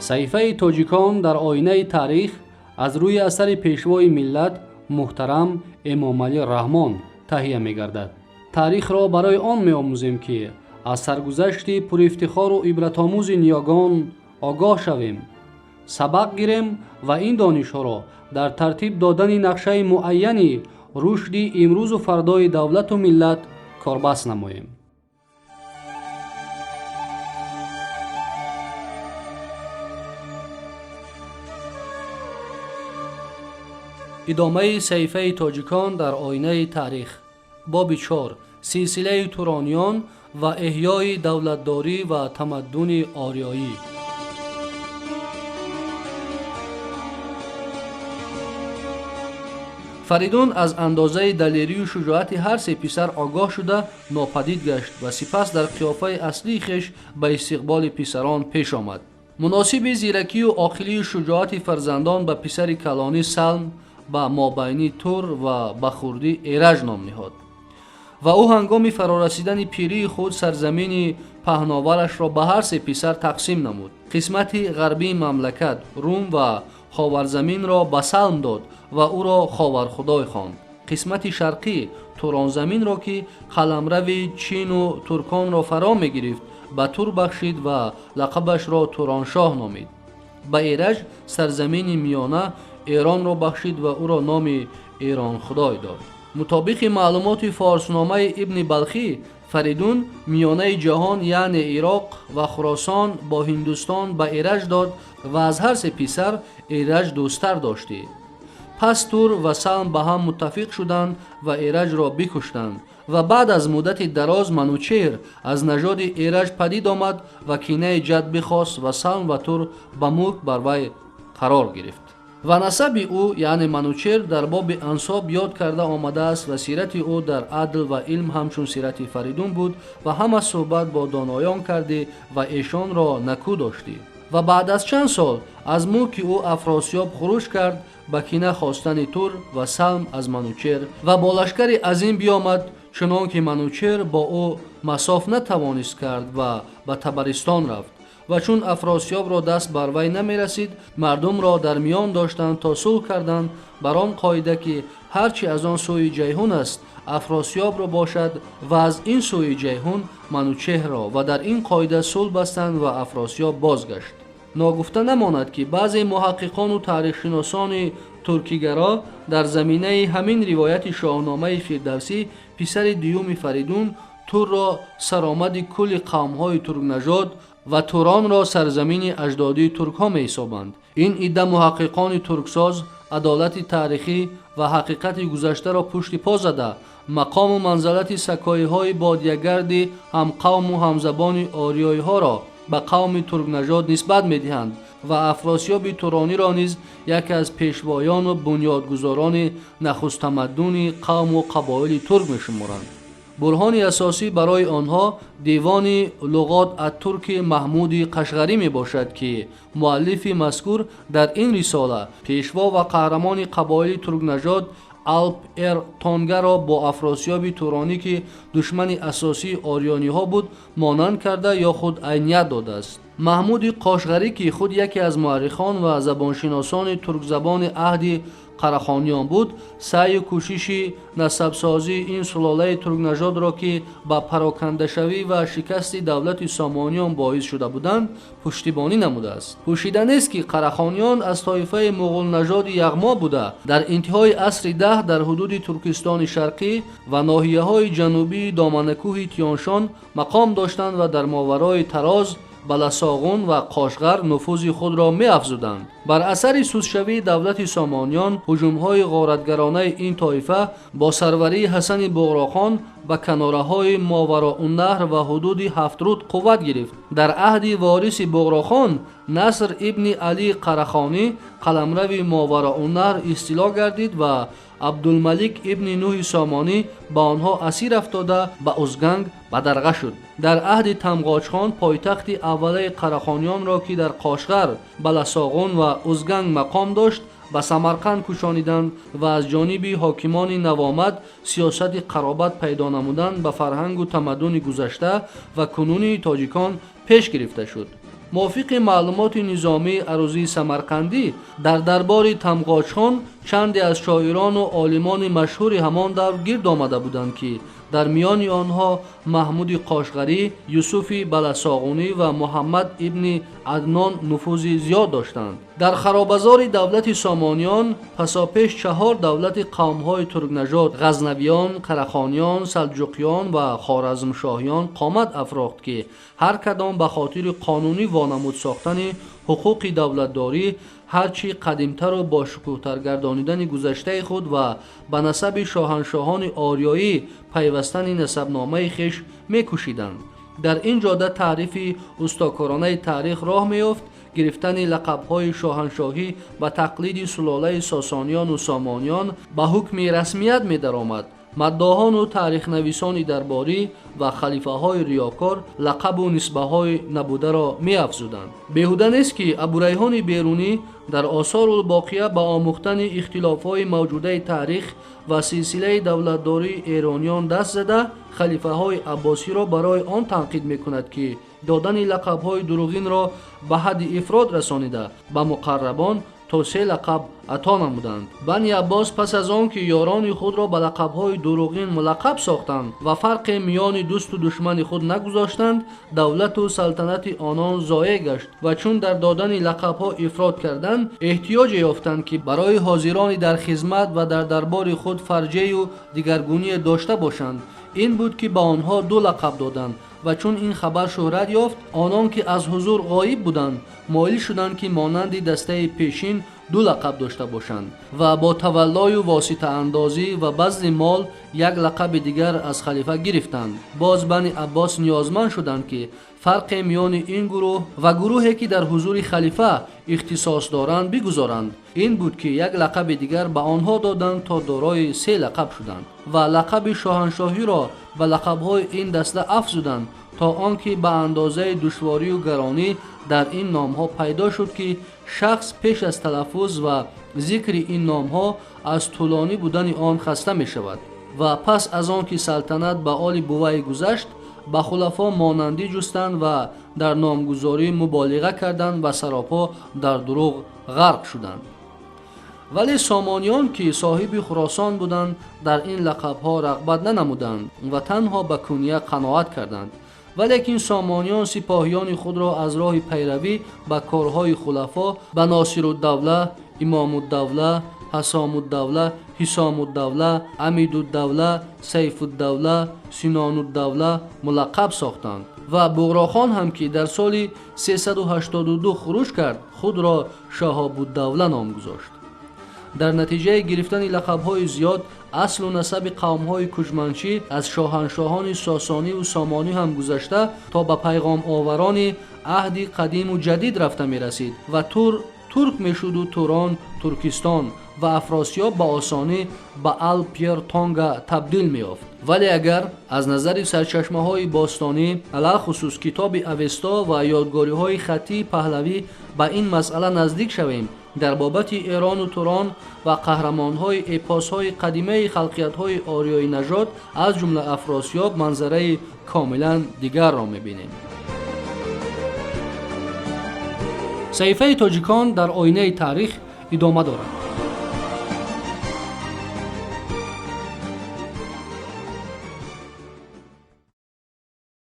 صحیفه تاجیکان در آینه تاریخ از روی اثر پیشوای ملت محترم امام علی رحمان تهیه می گردد. تاریخ را برای آن می آموزیم که از سرگذشت پر افتخار و عبرت آموز نیاگان آگاه شویم، سبق گیریم و این دانش ها را در ترتیب دادن نقشه معینی رشد امروز و فردای دولت و ملت کاربست نماییم. ادامه صحیفه تاجیکان در آینه تاریخ. باب 4: سلسله تورانیان و احیای دولتداری و تمدن آریایی. فریدون از اندازه دلیری و شجاعت هر سه پسر آگاه شده ناپدید گشت و سپس در قیافه اصلی خیش به استقبال پسران پیش آمد. مناسب زیرکی و عاقلی و شجاعت فرزندان به پسر کلانی سلم به مابینی تور و به خردی ایرج نام نهاد و او هنگام فرارسیدن پیری خود سرزمین پهناورش را به هر سه پسر تقسیم نمود. قسمت غربی مملکت روم و خاورزمین را به سلم داد و او را خاورخدای خواند. قسمت شرقی توران زمین را که قلمرو چین و ترکان را فرا می گرفت به تور بخشید و لقبش را تورانشاه نامید. به ایرج سرزمین میانه ایران را بخشید و او را نام ایران خدای داد. مطابق معلومات فارسنامه ابن بلخی، فریدون میانه جهان یعنی عراق و خراسان با هندوستان به ایرج داد و از هر سه پسر ایرج دوستر داشتی. پس تور و سلم به هم متفق شدند و ایرج را بکشتند و بعد از مدت دراز منوچهر از نژاد ایرج پدید آمد و کینه جد بخواست و سلم و تور به ملک بر وی قرار گرفت. و نسب او یعنی منوچهر در باب انساب یاد کرده آمده است و سیرت او در عدل و علم همچون سیرت فریدون بود و همه صحبت با دانایان کرده و ایشان را نکو داشتی. و بعد از چند سال از ملک او افراسیاب خروج کرد به کینه خواستن تور و سلم از منوچهر و با لشکری عظیم بیامد، چنانکه منوچهر با او مساف نتوانست کرد و به تبرستان رفت. و چون افراسیاب را دست بر وی نمی رسید، مردم را در میان داشتند تا صلح کردند بر آن قاعده که هرچی از آن سوی جیهون است افراسیاب را باشد و از این سوی جیهون منوچهر را، و در این قاعده صلح بستند و افراسیاب بازگشت. ناگفته نماند که بعضی محققان و تاریخ شناسان ترکیگرا در زمینه همین روایت شاهنامه فردوسی پسر دیوم فریدون تور را سرآمد کل قوم‌های ترک نژاد و توران را سرزمین اجدادی ترک ها می حسابند. این عده محققان ترکساز عدالت تاریخی و حقیقت گذشته را پشت پا زده مقام و منزلت سکایی های بادیه‌گرد هم قوم و همزبان آریایی ها را به قوم ترک نژاد نسبت می دهند و افراسیاب تورانی را نیز یکی از پیشوایان و بنیادگذاران نخست تمدن قوم و قبایل ترک می شمارند. برهان اساسی برای آنها دیوان لغات الترک محمود قشقری می باشد که مؤلف مذکور در این رساله پیشوا و قهرمان قبایل ترک نژاد الپ تانگه را با افراسیاب تورانی که دشمن اساسی آریانی ها بود مانند کرده یا خود عینیت داده است. محمود قشقری که خود یکی از مورخان و زبانشناسان ترک زبان عهد قراخانیان بود، سعی و کوشش نسب سازی این سلاله ترک نژاد را که با پراکنده شوی و شکست دولت سامانیان باعث شده بودند پشتیبانی نموده است. پوشیده نیست که قراخانیان از طایفه مغول نژاد یغما بوده در انتهای عصر 10 در حدود ترکستان شرقی و ناحیه های جنوبی دامنکوه تیانشان مقام داشتند و در ماورای تراز بلساغون و قاشغر نفوذ خود را می افزودند. بر اثر سودشوی دولت سامانیان هجوم‌های غارتگرانه این طایفه با سروری حسن بغراخان به کناره‌های ماوراءالنهر و حدود هفت‌رود قوت گرفت. در عهد وارث بغراخان نصر ابن علی قراخانی قلمرو ماوراءالنهر استیلا گردید و عبدالملک ابن نوح سامانی با آنها اسیر افتاده به ازگنگ بدرقه شد. در عهد تمغاج خان پایتخت اوله قراخانیان را که در قاشغر، بلساغون و ازگنگ مقام داشت به سمرقند کوشانیدند و از جانب حاکمان نوآمد سیاست قرابت پیدا نمودن به فرهنگ و تمدن گذشته و کنونی تاجیکان پیش گرفته شد. موافق معلومات نظامی عروضی سمرقندی در دربار تمغاچخان چندی از شاعران و عالمان مشهور همان دور گرد آمده بودند که در میان آنها محمود قاشقری، یوسف بلساغونی و محمد ابن عدنان نفوذ زیاد داشتند. در خرابزار دولت سامانیان پساپیش 4 دولت قوم‌های ترک نژاد غزنویان، قرخانیان، سلجوقیان و خوارزمشاهیان قامت افراخت که هر کدام به خاطر قانونی وانمود ساختن حقوق دولتداری هرچی قدیمتر و باشکوهتر گردانیدن گذشته خود و به نسب شاهنشاهان آریایی پیوستن نسبنامه خویش می‌کوشیدند. در این جاده تعریف استاکارانه تاریخ راه می‌یافت. گرفتن لقب‌های شاهنشاهی و تقلید سلاله ساسانیان و سامانیان به حکم رسمیت می‌درآمد. مداحان و تاریخ نویسان درباری و خلیفه های ریاکار لقب و نسبه های نبوده را می افزودند. بیهوده نیست که ابوریحان بیرونی در آثار الباقیه به آموختن اختلاف های موجوده تاریخ و سلسله دولتداری ایرانیان دست زده خلیفه های عباسی را برای آن تنقید می کند که دادن لقب های دروغین را به حد افراد رسانیده به مقربان تا 3 لقب عطا نمودند. بنی عباس پس از آن که یاران خود را به لقب‌های دروغین ملقب ساختند و فرق میان دوست و دشمن خود نگذاشتند، دولت و سلطنت آنان ضایع گشت و چون در دادن لقب‌ها افراط کردند، احتیاج یافتند که برای حاضران در خدمت و در دربار خود فرجه و دیگرگونی داشته باشند. این بود که به آنها 2 لقب دادند و چون این خبر شهرت یافت، آنان که از حضور غایب بودند مایل شدند که مانند دسته پیشین 2 لقب داشته باشند و با تولای و واسطه اندازی و بذل مال 1 لقب دیگر از خلیفه گرفتند. باز بنی عباس نیازمند شدند که فرق میان این گروه و گروهی که در حضور خلیفه اختصاص دارند بگذارند. این بود که 1 لقب دیگر به آنها دادند تا دارای 3 لقب شدند و لقب شاهنشاهی را به لقب‌های این دسته افزودند تا آنکه به اندازه دشواری و گرانی در این نام‌ها پیدا شد که شخص پیش از تلفظ و ذکر این نام‌ها از طولانی بودن آن خسته می‌شود و پس از آن که سلطنت به آل بویه گذشت به خلفا مانندی جستند و در نامگذاری مبالغه کردند و سراپا در دروغ غرق شدند. ولی سامانیان که صاحب خراسان بودند در این لقب‌ها رغبت ننمودند و تنها به کنیه قناعت کردند. ولیکن سامانیان سپاهیان خود را از راه پیروی به کارهای خلفا به ناصرالدوله، امام الدوله، حسام الدوله، حسام الدوله، امید الدوله، سیف الدوله، سنان الدوله ملقب ساختند و بغراخان هم که در سال 382 خروج کرد خود را شهاب الدوله نام گذاشت. در نتیجه گرفتن لقب‌های زیاد اصل و نسب قوم‌های کوچمنچی از شاهنشاهان ساسانی و سامانی هم گذشته تا به پیغام آوران عهد قدیم و جدید رفته می‌رسید و ترک میشد و توران ترکستان و افراسیاب به آسانی به الپیر تانگا تبدیل می‌یافت. ولی اگر از نظر سرچشمه‌های باستانی علاوه خصوص کتاب اوستا و یادگاری‌های خطی پهلوی به این مسئله نزدیک شویم، در بابت ایران و توران و قهرمان‌های اپاس‌های قدیمی خلقیت‌های آریایی نژاد از جمله افراسیاب منظره کاملا دیگر را می‌بینیم. صحیفه تاجیکان در آینه تاریخ ادامه دارد.